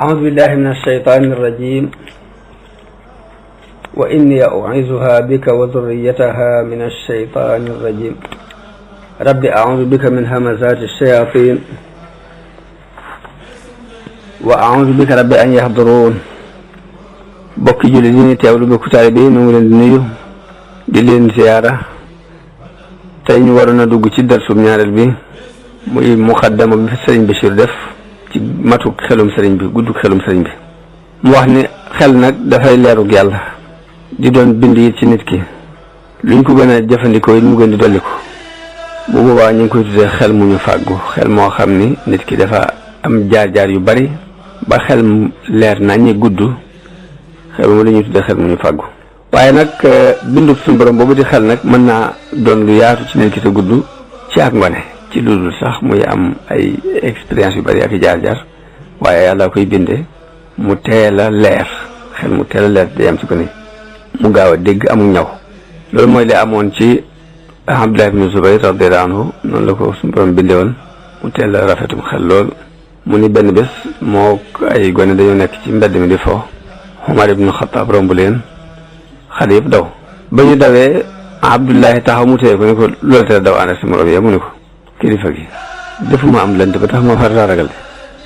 أعوذ بالله من الشيطان الرجيم وإني أعيذها بك وذريتها من الشيطان الرجيم رب أعوذ بك من همزات الشياطين وأعوذ بك رب أن يحضرون bokki julli di ni teewlu bokku taalibe bi ñu ngi leen di nuyu di leen ziyaara tey ñu waroon a dugg ci darsum ñaareel bi muy muqaddama bi fi sëriñ Bachir def ci matuk xelum sëriñ bi gudduk xelum sëriñ bi mu wax ni xel nag dafay leerug yàlla di doon bind it ci nit ki luñ ko gën a jëfandikoo it mu gën di dolliku bu boobaa ñu ngi koy tuddee xel mu ñu fàggu xel moo xam ni nit ki dafa am jaar-jaar yu bari ba xel mu leer naññi gudd xel mu la ñuy tuddee xel mu ñu fàggu waaye nag bindub suñu borom boobu di xel nag mën naa doon lu yaatu ci nit ki te gudd ci ak ngone ci lu dul sax muy am ay expérience yu bari ak i jaar-jaar waaye yàlla koy bindee mu teel a leer xel mu teel a leer day am ci ko ni mu gaaw a dégg amul ñaw loolu mooy li amoon ci Abdullah ibn Zubayr radiyallahu anhu noonu la ko suñu borom bindee woon mu teel a rafetum xel lool mu ni benn bés moo ay gone dañoo nekk ci mbedd mi di fo Umar ibn Xattaab romb leen xale yëpp daw ba ñu dawee Abdullahi taxaw mu téye ko ni ko loolu te daw ànd ak si morom yi mu ni ko kilifa gi defuma am lënt ba tax ma far ragal de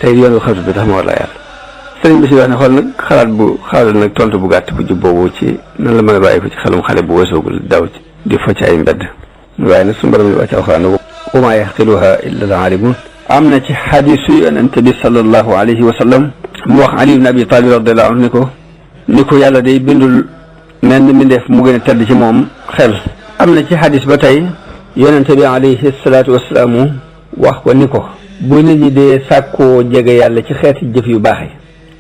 tey yoon bu xatu bi tax ma war laa yàlla sëriñ bi si wax ne xool nag xalaat nag tontu bu gàtt bu jub boobu ci nan la mën a bàyyi ko ci xelum xale bu weesoogul daw ci di fo ci ay mbedd waaye nag suñu borom yi wàcc alxuraan wa maa yaxqiluha illa al-aalimuun am na ci xadiisu yonent bi sallallahu alayhi wa sallam mu wax Ali ibn Abi Talib radiyallahu anhu ni ko yàlla day bindul mel ni mbindeef mu gën a tedd ci moom xel am na ci xadis ba tey yonente bi alayhi salaatu wasalaamu wax ko ni ko bu nit ñi dee sàkkoo jege yàlla ci xeeti jëf yu baax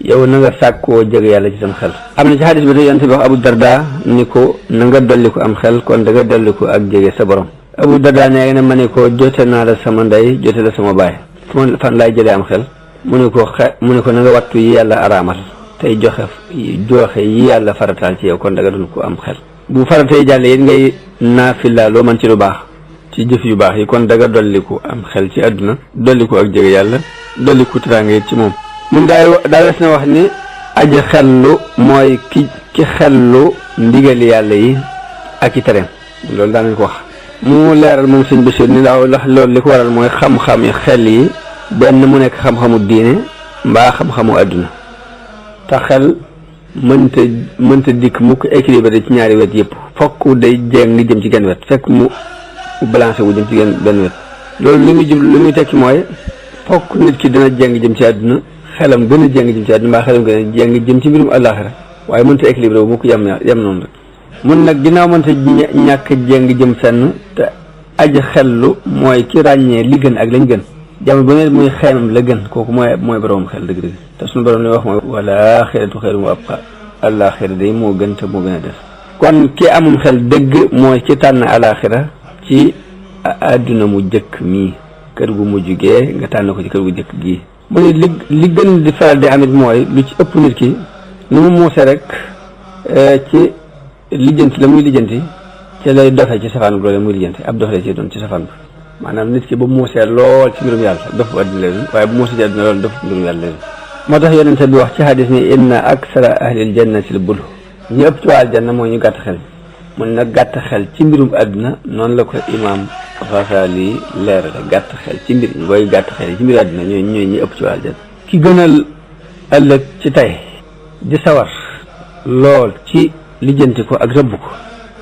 yi yow na nga sàkkoo jege yàlla ci sam xel am na ci xadis ba tey yonente bi wax Abu Darda ni ko na nga dolli ko am xel kon da nga dolli ko ak jege sa borom Abu Darda nee na ma ne ko jote naa la sama ndey jote la sama baay fan laay jëlee am xel mu ne ko na nga wattu yi yàlla araamal tey joxe yi yàlla farataal ci yow kon da nga doon ko am xel bu faratay jàlle it ngay naafila loo mën ci lu baax ci jëf yu baax yi kon da nga dolliku am xel ci àdduna dolliku ak jege yàlla dolliku teraanga it ci moom mun daa des na wax ni aji xellu mooy ki xellu ndigali yàlla yi ak i tereem loolu daanañ ko wax mu leeral moom sëñ Bachir ni daaw ndax loolu li ko waral mooy xam-xam yi xel yi benn mu nekk xam-xamu diine mbaa xam-xamu àdduna te xel mënta dikk mukk équilibré ci ñaari wet yëpp fokk day jéng ni jëm ci genn wet fekk mu balancé wu jëm ci benn wet loolu li muy tekki mooy fokk nit ki dina jéng jëm ci àdduna xelam gën a jéng jëm ci àdduna mbaa xelam gën a jéng jëm ci mbirum àllaaxira waaye mënta équilibré wu mukk yem noonu rek mun nag ginnaaw mënta ñàkk jéng jëm fenn te aji xellu mooy ki ràññee li gën ak lañ gën jamono bu ne muy xeemam la gën kooku mooy borom xel dëgg-dëgg te suñu borom li wax mooy wala xeetu xeeru wa abqa àllaaxira day moo gën te moo gën a des kon ki amum xel dëgg mooy ci tànn àllaaxira ci àdduna mu jëkk mii kër gu mujj gee nga tànn ko ci kër gu jëkk gii mu ne li gën di faral di amit mooy lu ci ëpp nit ki ni mu muuse rek ci lijjanti la muy lijjanti ci lay dofe ci safaan bu loole muy lijjanti ab dofe la ci doon ci safaan bi maanaam nit ki ba muusee lool ci mbirum yàlla dof bu àddina leen waaye bu muusee ci àddina lool dof mbirum yàlla leen moo tax yonente bi wax ci hadis ni inna aksara ahlil jannati l bulu ñu ëpp ci waa aljanna mooy ñu gàtt xel mu ne nag gàtt xel ci mbirum àdduna noonu la ko imam Xasaali leerale gàtt xel ci mbir booy gàtt xel ci mbiru àdduna ñooy ñu ëpp ci waa aljanna ki gënal ëllëg ci tey di sawar lool ci lijjanti ko ak rëbb ko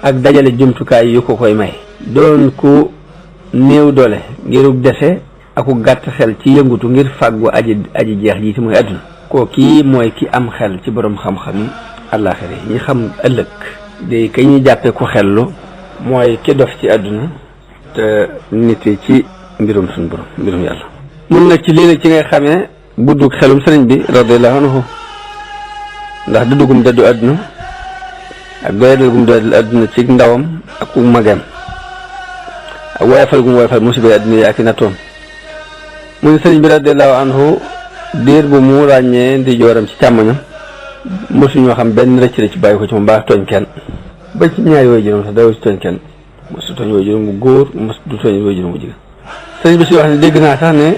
ak dajale jumtukaay yu ko koy may doon ko néew doole ngirug dese aku gàtt xel ci yëngutu ngir fàggu aji jeex ji ci mooy àdduna koo kii mooy ki am xel ci borom xam-xam yi àllaaxira yi ñi xam ëllëg day kay ñu jàppee ku xellu mooy ki dof ci àdduna te nit ci mbirum suñu borom mbirum yàlla mun nag ci lii nag ci ngay xamee guddug xelum sëriñ bi radiyallahu anhu ndax dëddugum dëddu àdduna ak doyadal gum doyadal àdduna ci ndawam ak ku magam ak woyofal gum woyofal musiba àdduna yi ak i nattoom mu ne sëriñ bi radiyallahu anhu diir bu mu ràññee ndi jooram ci càmmoñam mosuñoo xam benn rëcc ci bàyyi ko ci moom baax tooñ kenn ba ci ñaari way juróom sax daw ci tooñ kenn mosu tooñ waajuram bu góor mosu du tooñ waajuram bu jigéen. sëriñ bi si wax ne dégg naa sax ne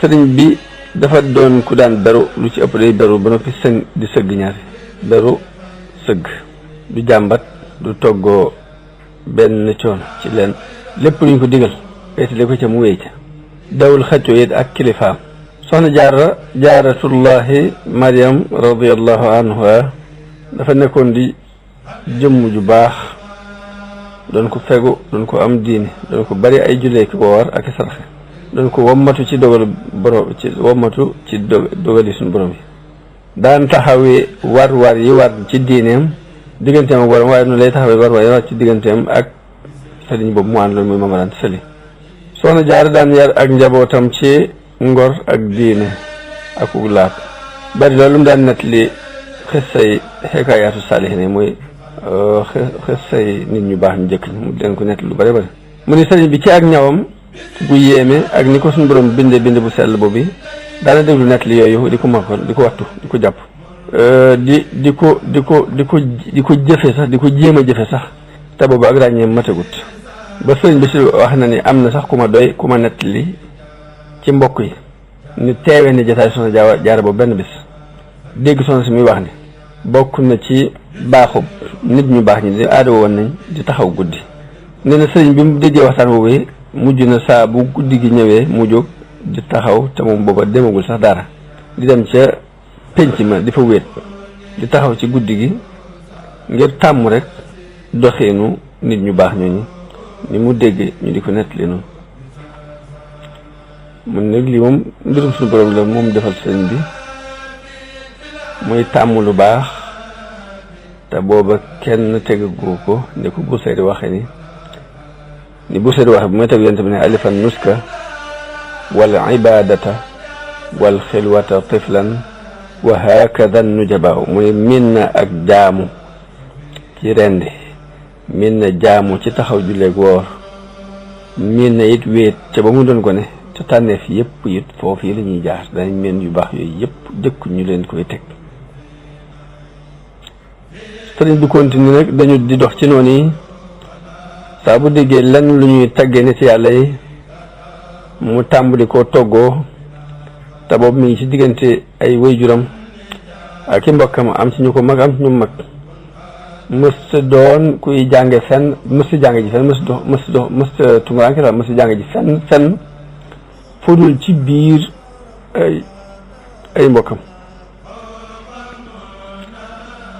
sëriñ bi dafa doon ku daan beru lu ci ëpp day beru ba noppi di sëgg ñaari beru sëgg du jàmbat du toggoo benn coono ci leen lépp luñ ko digal wéetale ko ca mu wéy ca dawul xëccoo it ak kilifaam. soxna jaaratullahi Mariam radiyallahu anha dafa nekkoon di jëmm ju baax doon ko fegu doon ko am diine doon ko bari ay jullee ki woor ak i sarxe doon ko wommatu ci dogal borom ci wommatu ci dogali suñu borom yi daan taxawee war yi war ci diineem digganteem ak borom waaye noonu lay taxawee war yi war ci digganteem ak sëriñ boobu mu ànd loolu muy mamadaan sëli soxna jaar daan yar ak njabootam ci ngor ak diine ak uglaab bari loolu mu daan nettali xissay xekaayaatu saalihiin mooy xissay nit ñu baax ñu jëkk ñi mu leen ko nettali lu bari bari mu ni sëriñ bi ci ak ñawam bu yéeme ak ni ko suñu borom binde bu sell boobu daana déglu nettali yooyu di ko makkoon di ko wattu di ko jàpp di ko jëfe sax di ko jéem a jëfe sax te boobu ak ràññee matagut ba sëriñ bi si wax na ni am na sax ku ma doy ku ma nettali ci mbokk yi ni teewee ni jotaay soxna jaara boobu benn bis dégg soxna si muy wax ni bokk na ci baaxub nit ñu baax ñi di aada woon nañ di taxaw guddi nee na sëriñ bi mu déggee waxtaan boobu mujj na saa bu guddi gi ñëwee mu jóg di taxaw te moom booba demagul sax dara di dem ca penc ma di fa wéet di taxaw ci guddi gi ngir tàmm rek doxeenu nit ñu baax ñooñu ni mu dégg ñu di ko nettali noonu mun nag lii moom mbirum suñu borom la moom defal sëriñ bi muy tàmm lu baax te booba kenn tegagoo ko ne ko Busayri waxe ni Busayri waxe bu may teg yonte bi ne alifan nuska wal ibadata wal xilwata tiflan wa hakada nujabaaw muy min na ak jaamu ci rendi min na jaamu ci taxaw julleeg woor min na it wéet ca ba mu doon ko ne te tànneef yëpp it foofu yi la ñuy jaar danañ meen yu baax yooyu yëpp jëkk ñu leen koy teg sëriñ bi continue nag dañu di dox ci noonu yi saa bu déggee lenn lu ñuy taggee nit yàlla yi mu tàmbali koo toggoo te boobu mi ngi ci diggante ay waajuram ak i mbokkam am ci ñu ko mag am ci ñu mag mës doon kuy jànge fenn mës jànge ji fenn mës tumuranke la mës jànge ji fenn fudul ci biir ay mbokkam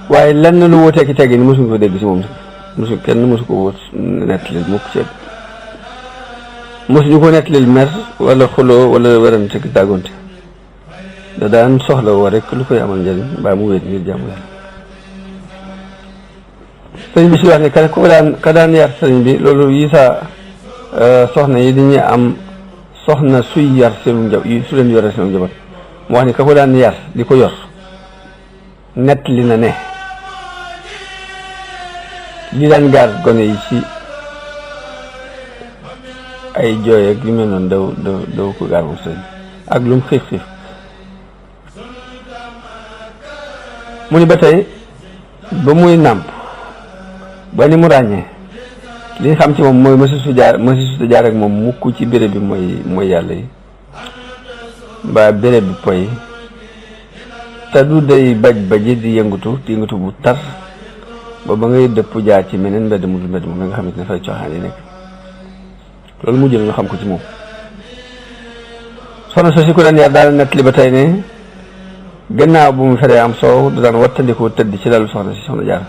waaye lenn lu wutee ki teggi ni mësuñu ko dégg ci moom kenn mësu ko wut nettali mukk ci mësuñu ko nettali mer wala xuloo wala werante ki dàggonte da daan soxla woo rek lu koy amal njëriñ mbaa mu wéet ngir jàmm yàlla sëriñ bi si wax ne ka daan yar sëriñ bi loolu yi sa soxna yi dañuy am soxna suy yar seenu njaboot su leen yore seenu njaboot mu wax ni ka ko daan yar di ko yor nettali na ne li daan gaar gone yi ci ay jooy ak li mel noonu daw ko gaar moom sëriñ ak lu mu xiif mu ni ba tey ba muy nàmp ba ni mu ràññee li xam ci moom mooy mësu jaar ak moom mukk ci béréb bi mooy yàlla yi mbaa béréb bi poy te du day baj di yëngatu bu tar ba ngay dëpp jaar ci meneen mbedd mu nga xamante ne fay cooxaan yi nekk loolu mujj na ñu xam ko ci moom soxna soo si ko daan yar daal nett li ba tey ne gannaaw bu mu feree am soow da daan wattandikoo tëdd ci lalu soxna jaar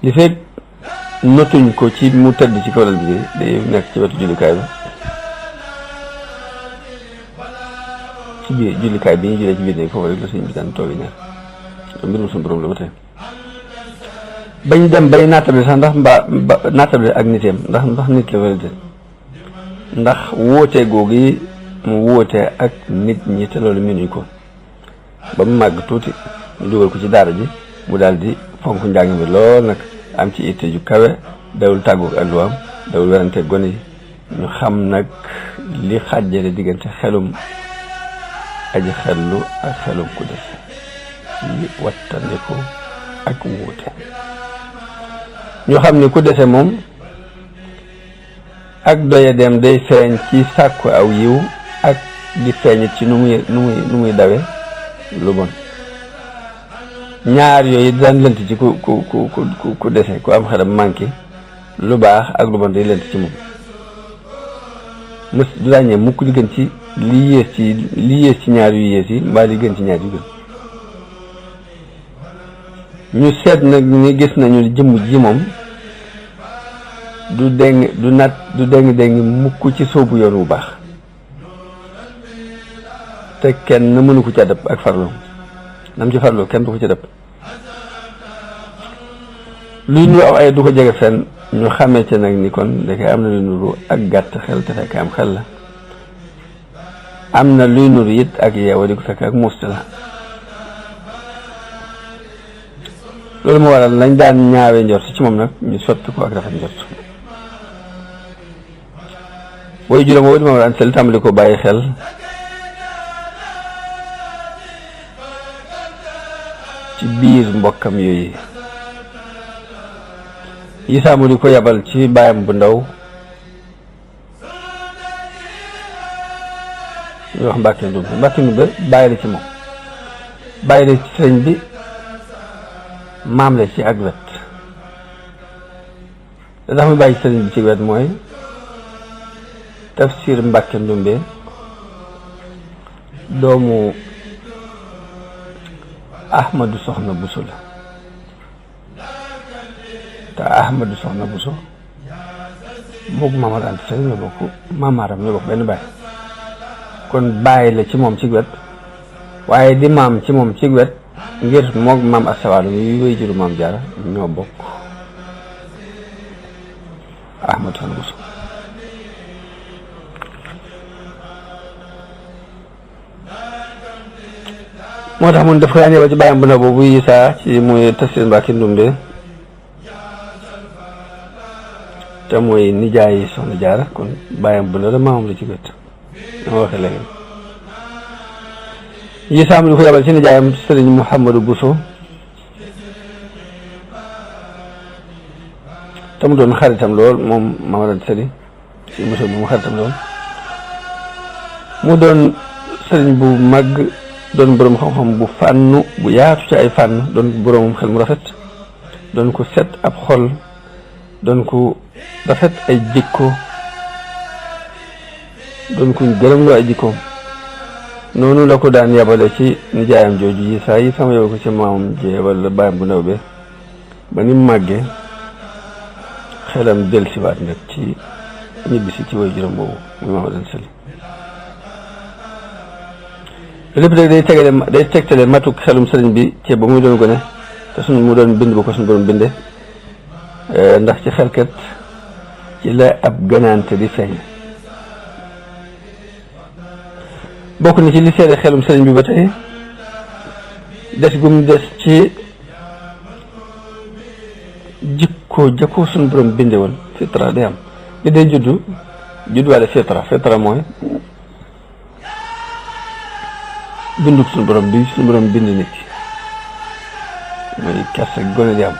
li fekk notuñ ko ci mu tëdd ci kaw lal bi day nekk ci wetu jullikaay ba ci biir jullikaay bi ñu jullee ci biir néeg foofu rek la sëñ bi daan toogi ñaar mbirum suñu borom la ba tey bañ dem bay naatable sax ndax naatable ak niteem ndax nit la wala déet ndax wóote googu mu wóote ak nit ñi te loolu mënuñ ko ba mu màgg tuuti ñu dugal ko ci daara ji mu daal di fonk njàng mi lool nag am ci itte ju kawe dawul tàggoog alluwaam dawul werante gone yi ñu xam nag li xàjjale diggante xelum aji xellu ak xelum ku des li wattandiku ak wuute ñu xam ni ku dese moom ak doya dem day feeñ ci sàkku aw yiw ak di feeñit ci nu muy dawe lu bon ñaar yooyu daan lënt ci ku dese ku am xelam manqué lu baax ak lu bon day lënt ci moom mës du ràññee mukk li gën ci li yées ci ñaar yu yées yi mbaa li gën ci ñaar yu gën ñu seet nag ni gis nañu jëmm ji moom du déng mukk ci soobu yoon wu baax te kenn mënu ko ca dëpp ak farlu nam ci farlu kenn du ko ca dëpp luy nuru aw ay du ko jege fenn ñu xamee ca nag ni kon dafay am na luy nuru ak gàtt xel te fekk am xel la am na luy nuru it ak yeewa di ko fekk ak muust la loolu moo waral lañ daan ñaawee njort ci moom nag ñu sotti ko ak rafet njort booy juróom woo di moom daan sel tàmbali ko bàyyi xel ci biir mbokkam yooyu yisaamu di ko yabal ci baayam bu ndaw ñu wax Mbàkke Ndumbe bàyyi la ci moom bàyyi la ci sëriñ bi maam la ci ak wet da tax mu bàyyi sëriñ bi ci wet mooy Tafsir Mbàkke Ndumbe doomu Ahmadu Soxna Buso la te Ahmadu Soxna Buso mook Maamar Anta Sali ñoo bokk maamaaram ñoo bokk benn baay kon bàyyi la ci moom ci wet waaye di maam ci moom ci wet ngir mook maam astawaalo yu wéy juru maam Jaara ñoo bokk Ahmadu Soxna Buso moo tax mun daf ko daan yebal ci bàyyam bu ndaw boobu Isaa ci muy Tafsir Mbàkke Ndumbe te mooy nijaay Soxna Jaara kon bàyyam bu ndaw la maamam la ci wet dama waxee léegi Isaa mu di ko yebal ci nijaayam Sëriñ Mouhamadou Bousso te mu doon xaritam lool moom Maamar Anta Sali si Bousso bi mu xaritam lool mu doon sëriñ bu mag doon boroom xam-xam bu fànnu bu yaatu ci ay fànn doon boroomam xel mu rafet doon ko set ab xol doon ko rafet ay jikko doon ko gërëm loo ay jikkoom noonu la ko daan yabale ci nijaayam jooju yi saa yi sama yow ko ci maamam ji wala bàyyam bu ndaw bi ba ni mu màggee xelam dellusiwaat nag ci ñibbisi ci way juróom boobu muy Maamar Anta Sali lépp rek day tegtale matuk xelum sëriñ bi ci ba muy doon gone te suñu mu doon bind bu ko suñu borom binde ndax ci xelkat ci la ab gënaante di feeñ bokk na ci li seede xelum sëriñ bi ba tey des gum des ci jikko suñu borom binde woon fitra day am li day judduwaale fitra mooy bindug suñu borom bi suñu borom bind nit ki mooy kersa gi gone di am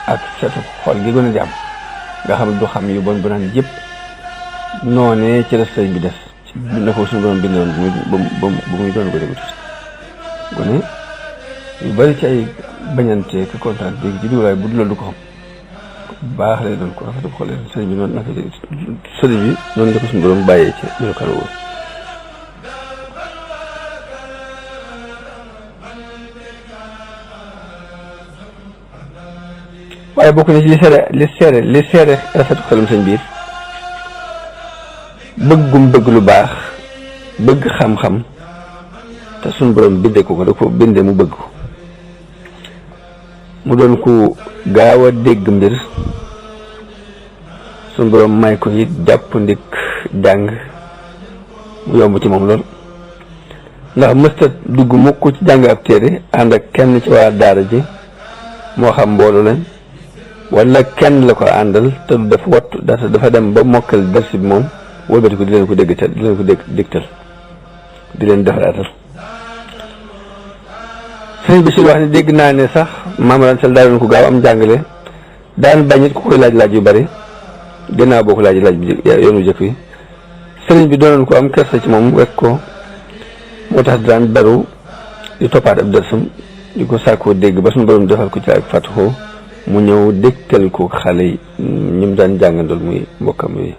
ak setu xol gi gone di am nga xam ne du xam yu bon bu naan yëpp noonee ci la sëriñ bi des na ko suñu borom bind woon bu muy doon gone bu tuuti gone yu bari ci ay bañante ki kontaan dégg ci duuraay bu dul loolu du ko xam baax lay doon ko rafetu xol sëriñ bi noonu naka sëriñ bi noonu la ko suñu borom bàyyee ci melokaan woowu waaye bokk na ci li seere rafetu xelum sëñ biir bëggum bëgg lu baax bëgg xam-xam te suñ borom bindee ko da ko bindee mu bëgg ko mu doon ku gaaw a dégg mbir suñ borom may ko it jàpp ndik jàng mu yomb ci moom lool ndax mësta dugg mukk ci jàng ab téere ànd ak kenn ci waa daara ji moo xam mbooloo lañ wala kenn la ko àndal te du def wattu dafa dem ba mokkal dersi bi moom wëlbati ko di leen ko dégtal di leen defaraatal sëñ bi si wax ne dégg naa ne sax Maamar Anta Sali daa doon ko gaaw am jàngale daan bañit ku koy laaj yu bari gannaaw boo ko laaj bi yoonu jëkk wi sëriñ bi doonoon ko am kersa ci moom wekk ko moo tax daan beru di toppaat ab dërsam di ko sàkkoo dégg ba suñu borom defal ko ci ak fàttuxoo mu ñëw dégtal ko xale yi ñu daan jàngandool muy mbokkam yi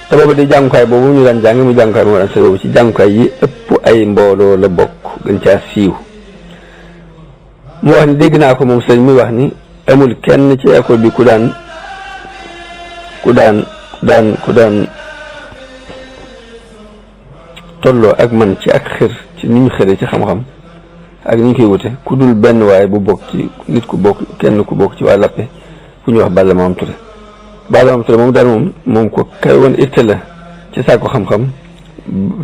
te boobu di jàngukaay boobu ñu daan jàng mu jàngukaay moo daan sa boobu ci jàngukaay yi ëpp ay mbooloo la bokk gën caa siiw mu wax ni dégg naa ko moom sëriñ muy wax ni amul kenn ci école bi ku daan tolloo ak man ci ak xër ci ni ñu xëre ci xam-xam ak ni ñu koy wute ku dul benn waaye bu bokk ci nit ku bokk kenn ku bokk ci waa Lappé ku ñuy wax Balla Maam Touré moom daal moom ko kay woon itte la ci saako xam-xam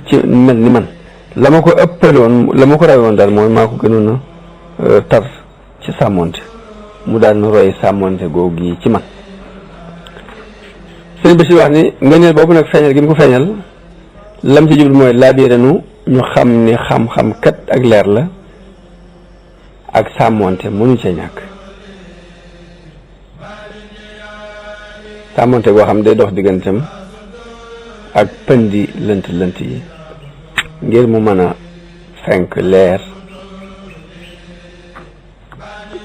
ci mel ni man la ma ko ëppaloon la ma ko rawoon daal mooy maa ko gënoon a tar ci sàmmonte mu daan roy sàmmonte googu yi ci man sëñ bi si wax ni ngëneel boobu nag feeñal gi mu ko feeñal lam ci jublu mooy laabiranu ñu xam ni xam-xam kat ak leer la ak sàmmonte mënu cee ñàkk sàmmonte boo xam day dox digganteem ak pëndi lënt yi ngir mu mën a fenk leer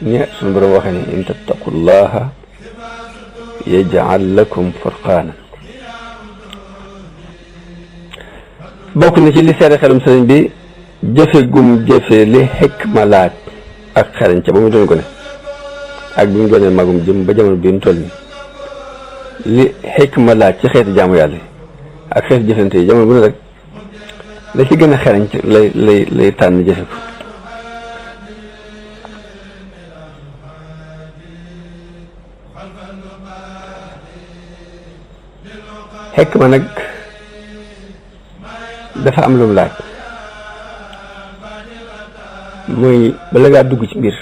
ñe suñu borom waxee ni in tattaqullaha yaj'al lakum furqaanan bokk na ci li seere xelum sëriñ bi jëfe gum jëfe li xikma laaj ak xarañ ca ba mu doon ko ne ak bi mu doonee magum jëm ba jamono bi mu toll ni li xikma laaj ci xeeti jaamu yàlla ak xeeti jëfante yi jamono bu ne rek la ci gën a xarañ lay tànn jëfe ko xikma nag dafa am lu mu laaj muy bala ngaa dugg ci mbir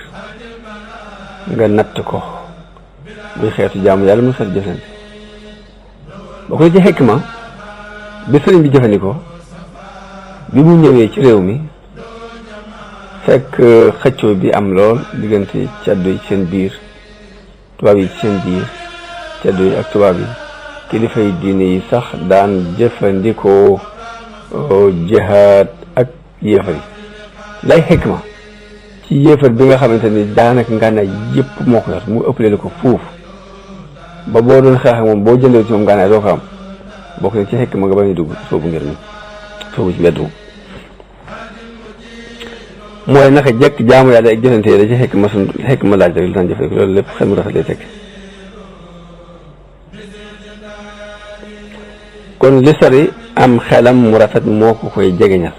nga natt ko muy xeetu jaamu yàlla muy xeetu jëfante boo ko ci xikma bi sëriñ bi jëfandikoo bi mu ñëwee ci réew mi fekk xëccoo bi am lool diggante caddo yi ci seen biir tubaab yi ci seen biir caddo yi ak tubaab yi kilifa yi diine yi sax daan jëfandikoo jihaad ak yéefar yi lay xikma ci yéefar bi nga xamante ni daanaka ngànnaay yëpp moo ko yor mu ëppale la ko fuuf ba boo doon xeex ak moom boo jëndee ci moom ngànnaay doo ko am bokk na ci xikma nga ba ñu dugg soobu ngir mi soobu ci mbedd mooy naka jekk jaamu yàlla ak jëfante yi da ci xikma laaj rek li daan jëfe loolu lépp xel mu rafet lay tekk kon li sori am xelam mu rafet moo ko koy jegeñal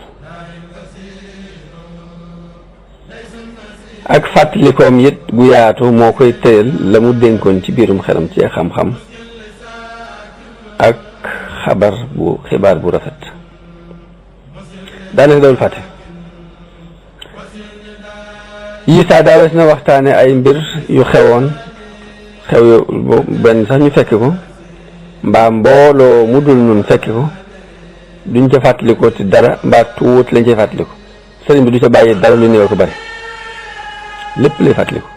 ak fàttalikoom it gu yaatu moo koy tëyal la mu dénkoon ci biirum xelam ci xam-xam ak xibaar bu rafet daanaka dawul fàtte yi saa daawes na waxtaane ay mbir yu xewoon xew benn sax ñu fekk ko mbaa mbooloo mu dul nun fekk ko duñ ca fàttalikoo ci dara mbaa tuut lañ cay fàttaliko sëriñ bi du ca bàyyi dara lu néew ko bari lépp lay fàttaliku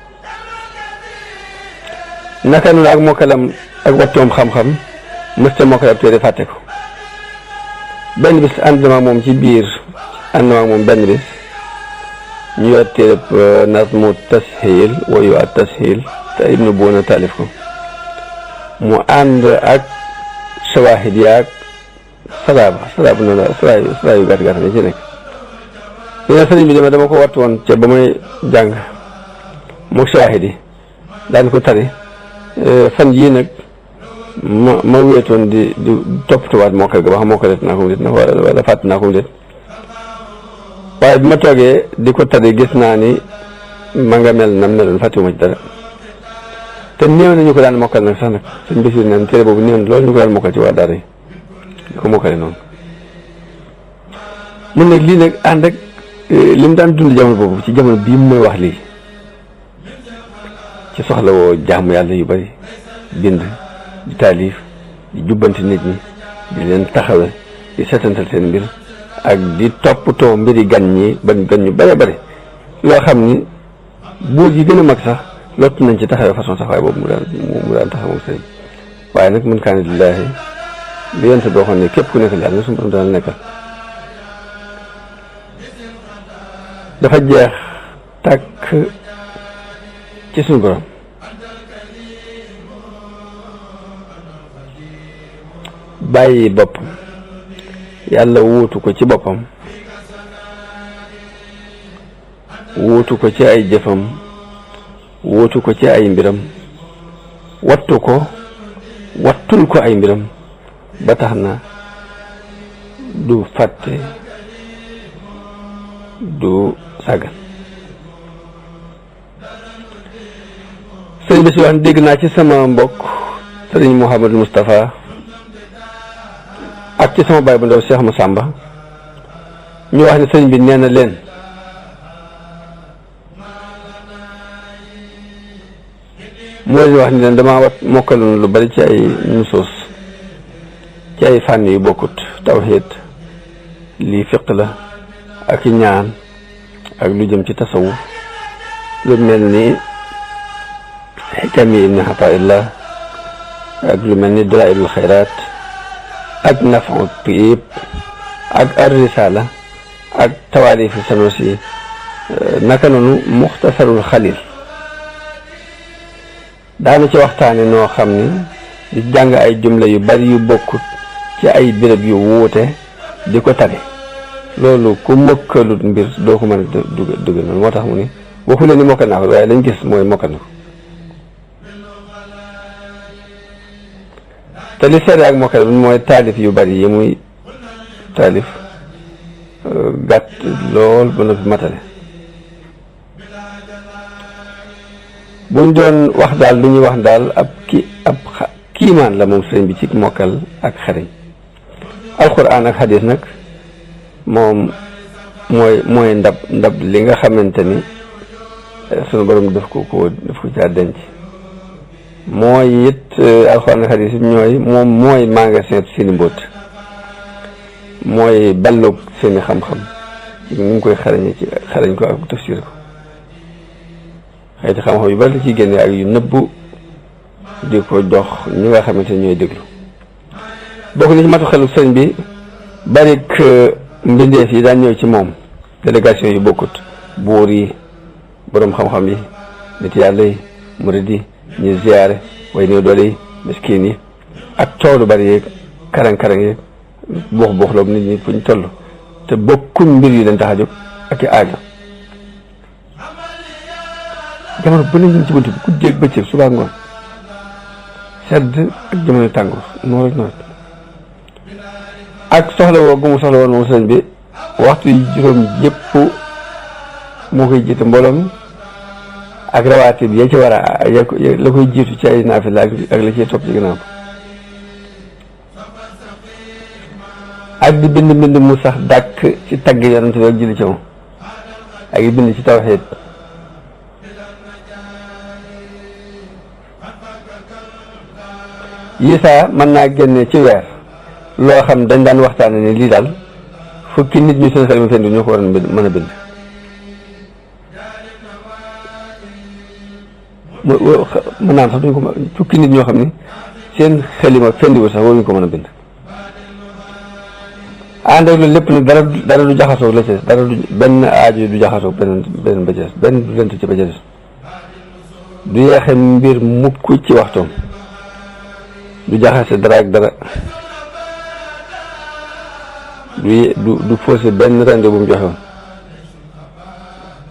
naka noonu ak mokkalam ak wattoom xam-xam mësta mokkal ab téere fàtte ko benn bis ànd na moom ci biir ànd na moom benn bis ñu yor téereb nazmu tashil wayu at tashil te ibnu Buuna taalif ko mu ànd ak shawahid yaag salaaba noonu salaa yu gàtt gàtt ne ci nekk dina sëriñ bi dama ko wattu woon ca ba may jàng mook shawahid yi daan ko tari fan yii nag ma wéetoon di toppatuwaat mokkal ga ba xam mokkalet naa ko mu déet na wala fàtt naa ko mu déet waaye bi ma toogee di ko tari gis naa ni ma nga mel nam meloon fàttiwuma ci dara te néew nañu ko daan mokkal nag sax nag suñ bésir neen téere boobu néew na loolu ñu ko daan mokkal ci waa daara yi di ko mokkale noonu mun nag lii nag ànd ak li mu daan dund jamono boobu ci jamono bii mu may wax lii ci soxla woo jaamu yàlla yu bari bind di taalif di jubbanti nit ñi di leen taxawe di setantal seen mbir ak di toppatoo mbiri gan ñi gan ñu bare bare loo xam ni buur yi gën a mag sax lott nañ ci taxawee façon taxawaay boobu mu daan taxaw moom sëriñ waaye nag man kaana lillaahi li yonte boo xam ne képp ku nekkal yàlla suñu borom dana nekkal dafa jeex tàkk ci suñu borom bàyyi boppam yàlla wuutu ko ci boppam wuutu ko ci ay jëfam wuutu ko ci ay mbiram wattul ko ay mbiram ba tax na du fàtte du sàggan sëriñ bi si wax dégg naa ci sama mbokk sëriñ Mouhamadou Moustapha ak ci sama baay bu ndaw Cheikh Massamba ñu wax ne sëriñ bi nee na leen mooy wax ni leen dama mokkaloon lu bari ci ay nusuus ci ay fànn yu bokkut tawxiid lii fiq la ak ñaan ak lu jëm ci tasawuf lu mel ni xikam yi ibn Ataillah ak lu mel ni dalailul xayraat ak nafu tiib ak ar-risala ak tawaalifi Sanusi naka noonu muxtasarul xalil daana ci waxtaane noo xam ni di jàng ay jumla yu bari yu bokkut ci ay béréb yu wuute di ko tabe loolu ku mokkalut mbir doo ko mën a dugg noonu moo tax mu ni waxu leen ni mokkal naa ko waaye lañ gis mooy mokkal na ko te li seede ak mokkal bi mooy taalif yu bari yi muy taalif gàtt lool ba noppi matale buñ doon wax daal lu ñuy wax daal ab kiimaan la moom sëriñ bi ci mokkal ak xariñ alquran ak xadis nag moom mooy ndab li nga xamante ni sunu borom daf ko caa denc mooy it alquran ak xadis mooy magasin seeni mbóot mooy ballug seeni xam-xam ci ni ngi koy xarañ ko ak tafsir ko xeeti xam-xam yu bari la ciy génne ak yu nëbbu di ko jox ñi nga xamante ñooy déglu bokk na ci matu xelu sëñ bi barik mbindeef yi daan ñëw ci moom délégation yu bokkut buur yi boroom xam-xam yi nit yàlla yi murid yi ñi ziyaare way néew doole yi miskin yi ak coow lu bari yeeg karang-karang yeeg buux loobu nit ñi fu ñu toll te bokkuñ mbir yu leen tax a jóg ak i aajo jamono bu ne ñu ci bunt bi ku dégg bëccëg suba ngoon sedd ak jamono tàngoor noor ak nawet ak soxla woo gu mu soxla woon moom sëñ bi waxtu yi juróom yëpp moo koy jiite mbooloo mi ak rawaatib ya ci war a la koy jiitu ci ay naafila ak la ciy topp ci gannaaw ak di bind mu sax dàkk ci tagg yonent bi ak julli ci moom ak di bind ci tawxiid yi saa mën naa génne ci weer loo xam dañ daan waxtaane ni lii daal fukki nit ñu seen xel mi fendi ñoo ko war a mën a bind mën naan sax duñ ko fukki nit ñoo xam ni seen xelima fendiwu sax waruñu ko mën a bind ànd ak loolu lépp nag dara du jaxasoo la ci dara du benn aajo du jaxasoo benn ba ci benn du lent ci ba ci du yeexe mbir mukk ci waxtoom du jaxase dara ak dara du faussé benn rendez bu mu joxewoon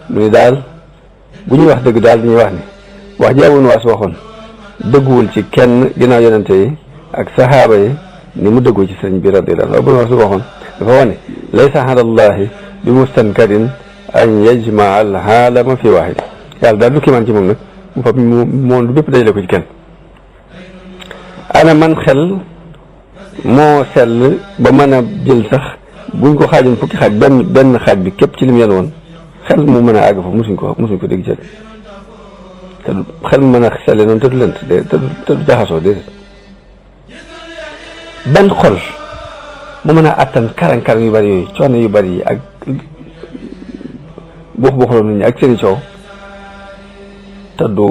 mu ni daal bu ñuy wax dëgg daal dañuy wax ni wax ji Abu Nuwaas waxoon dëgguwul ci kenn ginnaaw yonente yi ak saxaaba yi ni mu dëggoo ci sëriñ bi radiyallahu anhu Abu Nuwaas waxoon dafa wane laysa ala llahi bi mustankarin an yajmaa al aalama fi waahid yàlla daal du kiimaan ci moom nag mu fab moom lu bépp dajale ko ci kenn ana man xel moo sell ba mën a jël sax buñ ko xaajoon fukki xaaj benn xaaj bi képp ci lim yen woon xel mu mën a àgg fa musuñ ko dégg jël te xel mu mën a selle noonu te du lënt te du jaxasoo déedéet benn xol mu mën a attan karang-karang yu bari yooyu coono yu bari yi ak buux buuxloo nit ñi ak seeni coow taddu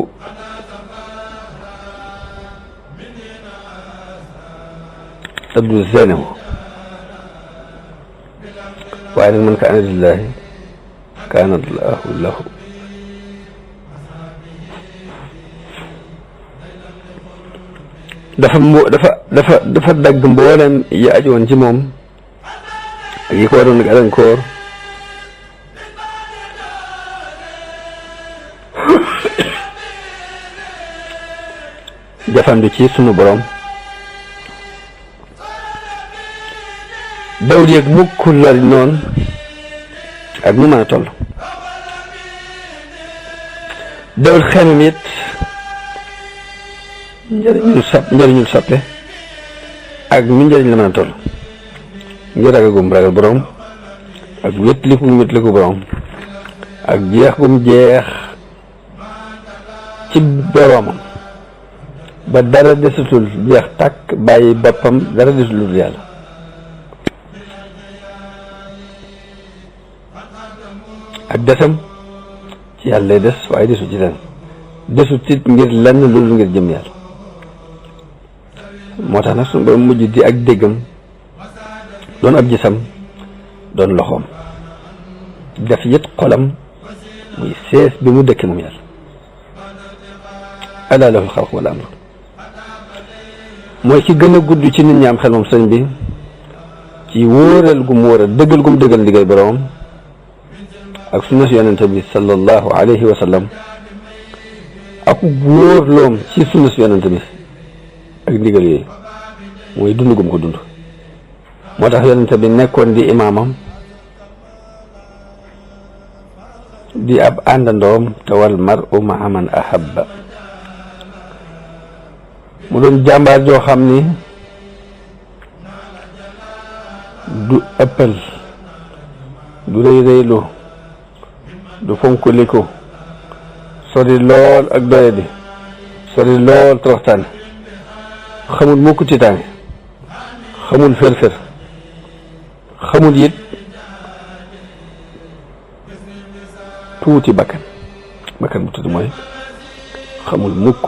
zenewu waaye nag man kaana lillaahi kaana llaahu lahu. dafa dagg mboolem yi ajoon ci moom ak yi ko waroon gàllankoor jafandu ci sunu borom dawul yëg mukk lori noonu ak mu mën a toll dawul xemem it njëriñul soppe ak mi njëriñ la mën a toll ngir ragal gum ragal borom ak wétliku borom ak jeex gum jeex ci boromam ba dara desutul jeex tàkk bàyyi boppam dara desutul yàlla. ak desam ci yàlla lay des waaye desu ci lenn desu tit ngir lenn loolu ngir jëm yàlla. moo tax nag suñu borom mujj di ak déggam doon ab gisam doon loxoom def yit xolam muy sees bi mu dëkke moom yàlla. alaa lahul xalq wal amr mooy ci gën a gudd ci nit ñi am xel moom sëñ bi ci wóoral gum wóoral dëggal gum dëggal liggéey boroom ak sunna si yonente bi sallallahu alayhi wa sallam ak wóorloom ci sunna si yonente bi ak ndigal yooyu mooy dund gum ko dund. moo tax yonente bi nekkoon di imaamam di ab àndandoom te wal mar'u ma'a man ahabba mu doon jàmbaar joo xam ni du ëppal du rëy rëylu du fonkoliku sori lool ak doyadi sori lool toroxtaan xamul mukk tiitaange xamul fër-fër xamul it tuuti bakkan bu tuuti mooy xamul mukk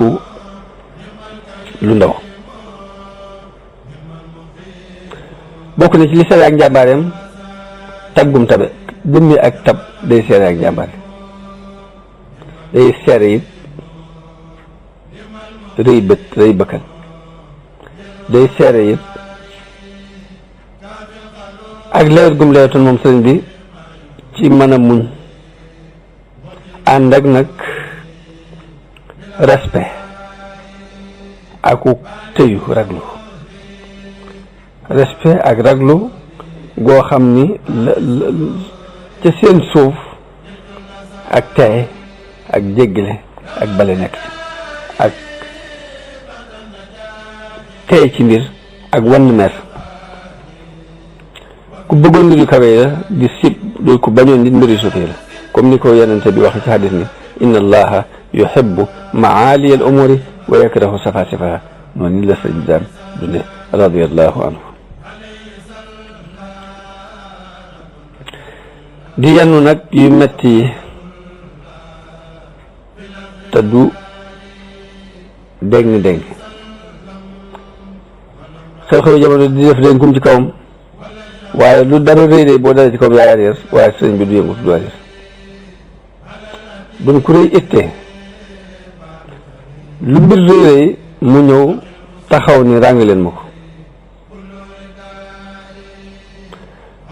lu ndaw. bokk na ci li seere ak njàmbaareem taggum tabe jëmmi ak tab day seere ak njàmbaare day seere it rëy bët rëy bakkan day seere it ak lewet gum lewetoon moom sëriñ bi ci mën a muñ ànd ak nag respect aku tëyu raglu respect ak raglu goo xam ni ca seen suuf ak tey ak jéggale ak bale nekk ak tey ci mbir ak wann mer ku bëggoon nit lu kawe la di sib doy ku bañoon nit mbiri suufee la comme ni ko yonente bi wax ci hadis ni inna allaha yuhibbu maali al umuri wa yakrahu safaasifaha noonu ni la sëñ daan dunde radiyallahu anhu di yannu nag yu metti yi te du dégg xew-xew jamono di def dénkum ci kawam waaye lu dara rëy rëy boo dalee ci kawam yaay arrière waaye sëñ bi du yëngu du arrière duñ ku rëy ittee lu mbir rëy rëy mu ñëw taxaw ni ràng leen ma ko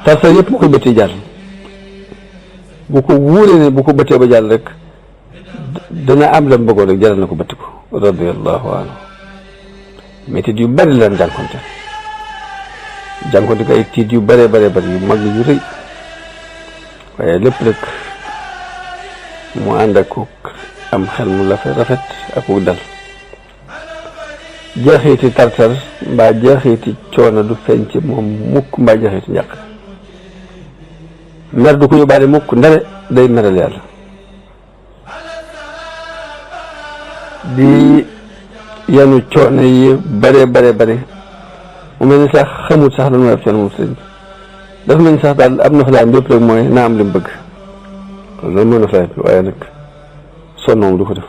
tarsa yëpp mu koy bëtti jàll bu ko wuuree ne bu ko bëttee ba jàll rek dana am lam bëggoon rek jaral na ko bëtti ko radiyallahu anhu métit yu bari lan jànkonte ko ay tiit yu bare bari yu mag yu rëy waaye lépp rek mu ànd ak am xel mu rafet ak dal jeexiti tartar mbaa jeexiti coono du feeñ ci moom mukk mbaa jeexiti njàq mer du ko yóbbaale mukk ndare day meral yàlla di yanu coono yi bare mu mel ni sax xamul sax lan mooy ab coono moom sëñ bi dafa mel ni sax daal am na fa laay bépp rek mooy naa am li mu bëgg loolu mooy na fay bi waaye nag sonn moom du ko def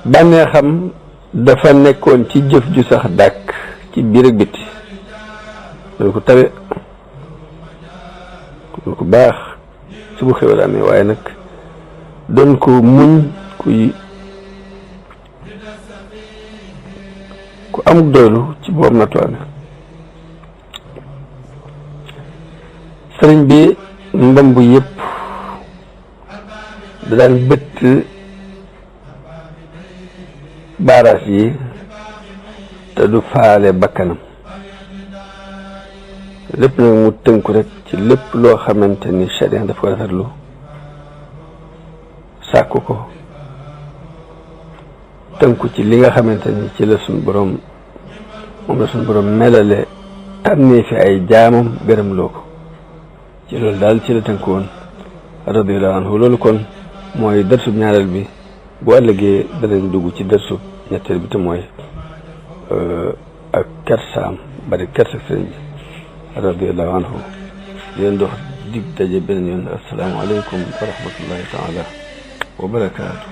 bànneexam dafa nekkoon ci jëf ju sax dàkk ci biir ak bitti doon ko tabe doon ko baax ci bu xewal amee waaye nag doon ko muñ ku amuk doylu ci boobu nattuwaane sëriñ bi mbamb yëpp da daan bëtt baaraas yi te du faale bakkanam lépp nag mu tënku rek ci lépp loo xamante ni sharia daf ko rafetlu sàkku ko tënku ci li nga xamante ni ci la suñ borom moom la suñ borom melale tànnee fi ay jaamam gërëm loo ko ci loolu daal ci la tënku woon radiyallahu anhu loolu kon mooy darsub ñaareel bi bu ëllëgee danañ dugg ci darsub ñetteel bi te mooy ak kersaam bari kersa sëriñ bi radiyallahu anhu di leen dox dig daje beneen yoon assalaamu aleykum wa rahmatullahi taala wa barakaatu